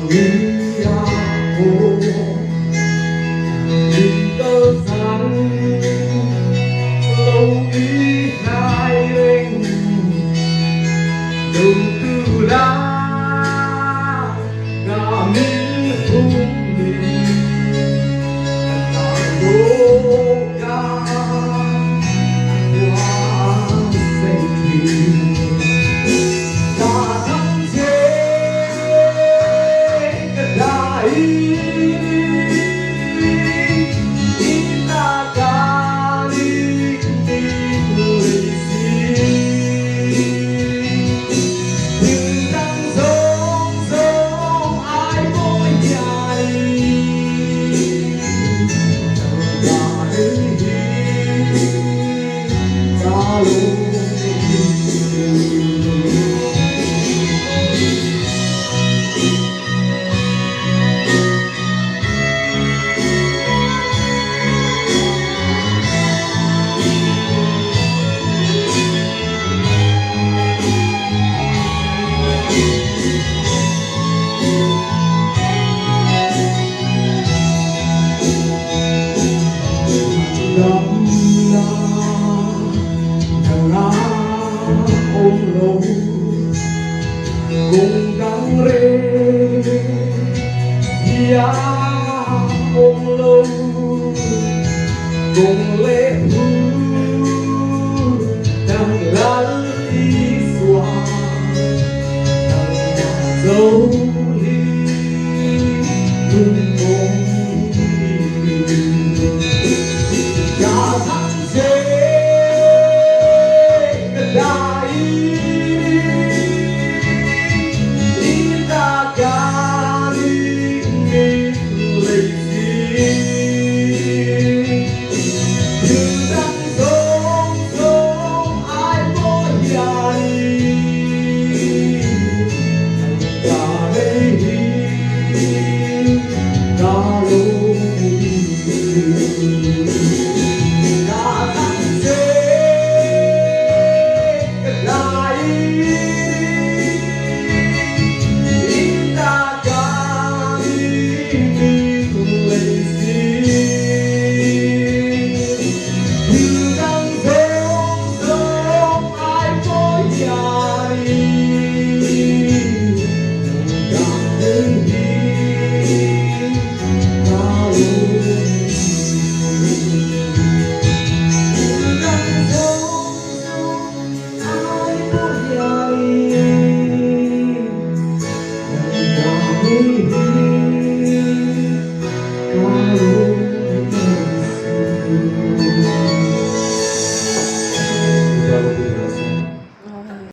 강이야고 những gian lâu đi hai anh đầu tư lá cả miếng hung mình là đô ca hoa xanh thuyền cả tháng chế cả đại năm na thằng ôm lâu cùng gắng rê ya ôm lâu cùng lệ đang gắn đi xóa đang dấu đi luôn cùng cả tháng chế cả đại đi ta cả đi mình lấy gì từ đang sống ai có dài cả đây cả lúc Hãy subscribe cho kênh Ghiền Mì Gõ để không bỏ lỡ những video hấp dẫn.